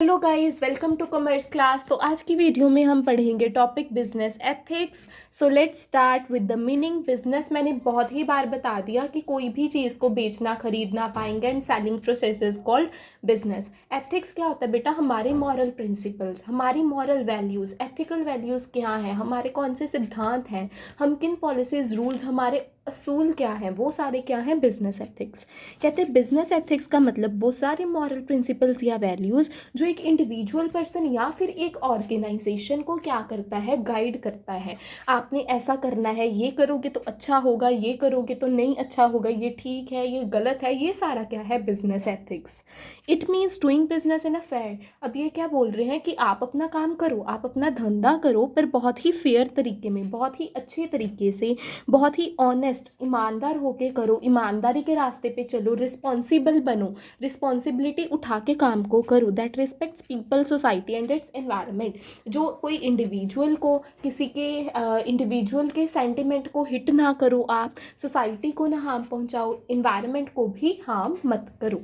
Hello guys, welcome to commerce class. तो आज की वीडियो में हम पढ़ेंगे topic business ethics. So let's start with the meaning. Business मैंने बहुत ही बार बता दिया कि कोई भी चीज़ को बेचना खरीदना पाएंगे and selling process is called business. Ethics क्या होता है बेटा? हमारे मॉरल प्रिंसिपल्स, हमारी मॉरल वैल्यूज़, एथिकल वैल्यूज़ क्या हैं, हमारे कौन से सिद्धांत हैं, हम किन पॉलिसीज रूल्स, हमारे असूल क्या हैं, वो सारे क्या हैं? Business ethics. कहते हैं बिजनेस एथिक्स का मतलब वो सारे मॉरल प्रिंसिपल्स या वैल्यूज़ जो एक इंडिविजुअल पर्सन या फिर एक ऑर्गेनाइजेशन को क्या करता है? गाइड करता है। आपने ऐसा करना है, ये करोगे तो अच्छा होगा, ये करोगे तो नहीं अच्छा होगा, ये ठीक है, ये गलत है, ये सारा क्या है? Business ethics. It means doing business in a fair. अब ये क्या बोल रहे हैं कि आप अपना काम करो, आप अपना धंधा करो, पर बहुत ही फेयर तरीके में, बहुत ही अच्छे तरीके से, बहुत ही ऑनेस्ट, ईमानदार होके करो, ईमानदारी के रास्ते पे चलो, रिस्पॉन्सिबल बनो, रिस्पॉन्सिबिलिटी उठा के काम को करो, that respects people, society and it's environment. जो कोई इंडिविजुअल को, किसी के इंडिविजुअल के सेंटिमेंट को हिट ना करो, आप सोसाइटी को ना हार्म पहुंचाओ, इन्वायरमेंट को भी हार्म मत करो।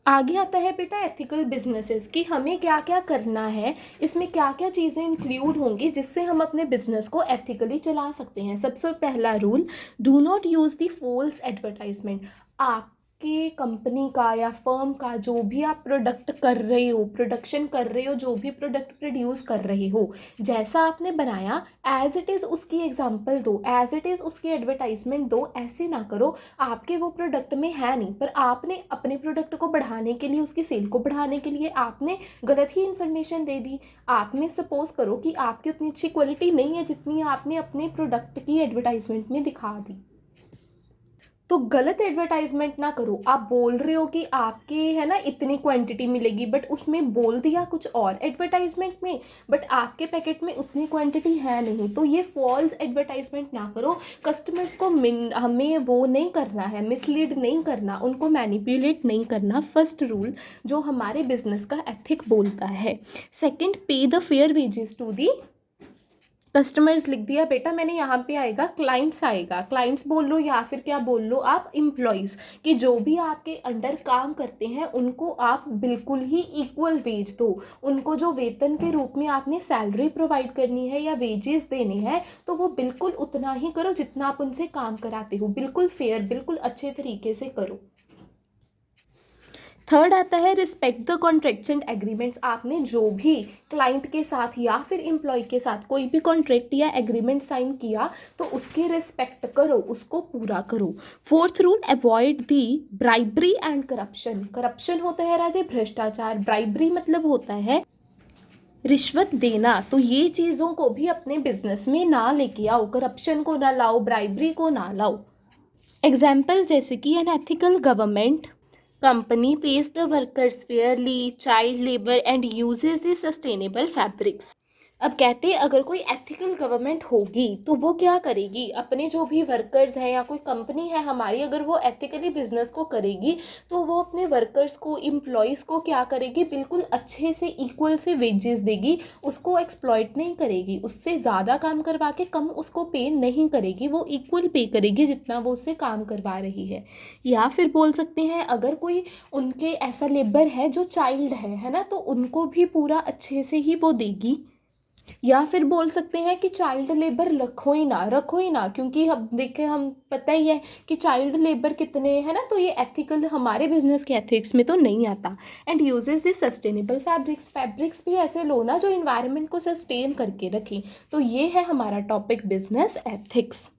आगे आता है बेटा एथिकल बिजनेसेस कि हमें क्या क्या करना है, इसमें क्या क्या चीज़ें इंक्लूड होंगी जिससे हम अपने बिजनेस को एथिकली चला सकते हैं। सबसे पहला rule, do not use the false advertisement. आपके कंपनी का या फर्म का जो भी आप प्रोडक्ट कर रहे हो, प्रोडक्शन कर रहे हो, जो भी प्रोडक्ट प्रोड्यूस कर रहे हो, जैसा आपने बनाया एज इट इज़ उसकी एग्जाम्पल दो, एज इट इज़ उसकी एडवर्टाइजमेंट दो। ऐसे ना करो आपके वो प्रोडक्ट में है नहीं, पर आपने अपने प्रोडक्ट को बढ़ाने के लिए, उसकी सेल को बढ़ाने के लिए आपने गलत ही इन्फॉर्मेशन दे दी। आपने सपोज करो कि आपकी उतनी अच्छी क्वालिटी नहीं है जितनी आपने अपने प्रोडक्ट की एडवर्टाइजमेंट में दिखा दी, तो गलत एडवर्टाइजमेंट ना करो। आप बोल रहे हो कि आपके है ना इतनी क्वांटिटी मिलेगी, बट उसमें बोल दिया कुछ और एडवर्टाइजमेंट में, बट आपके पैकेट में उतनी क्वांटिटी है नहीं, तो ये फॉल्स एडवर्टाइजमेंट ना करो। कस्टमर्स को हमें वो नहीं करना है, मिसलीड नहीं करना, उनको मैनिपुलेट नहीं करना। फर्स्ट रूल जो हमारे बिजनेस का एथिक बोलता है। Second, pay the fair wages to the customers लिख दिया बेटा मैंने, यहाँ पे आएगा क्लाइंट्स, आएगा क्लाइंट्स बोल लो या फिर क्या बोल लो आप, एम्प्लॉयज़, कि जो भी आपके अंडर काम करते हैं उनको आप बिल्कुल ही इक्वल वेज दो। उनको जो वेतन के रूप में आपने सैलरी प्रोवाइड करनी है या वेजेस देने हैं, तो वो बिल्कुल उतना ही करो जितना आप उनसे काम कराते हो। बिल्कुल फेयर, बिल्कुल अच्छे तरीके से करो। थर्ड आता है respect the contracts and agreements. आपने जो भी क्लाइंट के साथ या फिर एम्प्लॉय के साथ कोई भी कॉन्ट्रैक्ट या एग्रीमेंट साइन किया, तो उसकी रिस्पेक्ट करो, उसको पूरा करो। Fourth rule, avoid the bribery and corruption. Corruption होता है राजे भ्रष्टाचार, ब्राइबरी मतलब होता है रिश्वत देना। तो ये चीज़ों को भी अपने बिजनेस में ना लेके आओ, करप्शन को ना लाओ, ब्राइबरी को ना लाओ। एग्जाम्पल जैसे कि an ethical government company pays the workers fairly, child labor and uses the sustainable fabrics। अब कहते हैं अगर कोई एथिकल गवर्नमेंट होगी तो वो क्या करेगी, अपने जो भी वर्कर्स हैं या कोई कंपनी है हमारी, अगर वो एथिकली बिजनेस को करेगी तो वो अपने वर्कर्स को, एम्प्लॉयज़ को क्या करेगी? बिल्कुल अच्छे से इक्वल से वेजेस देगी, उसको एक्सप्लॉइट नहीं करेगी, उससे ज़्यादा काम करवा के कम उसको पे नहीं करेगी, वो इक्वल पे करेगी जितना वो उससे काम करवा रही है। या फिर बोल सकते हैं अगर कोई उनके ऐसा लेबर है जो चाइल्ड है ना, तो उनको भी पूरा अच्छे से ही वो देगी। या फिर बोल सकते हैं कि चाइल्ड लेबर रखो ही ना, रखो ही ना, क्योंकि हम देखें, हम पता ही है कि चाइल्ड लेबर कितने है ना, तो ये एथिकल हमारे बिजनेस के एथिक्स में तो नहीं आता। And uses the sustainable fabrics. Fabrics भी ऐसे लो ना जो इन्वायरमेंट को सस्टेन करके रखें। तो ये है हमारा टॉपिक बिजनेस एथिक्स।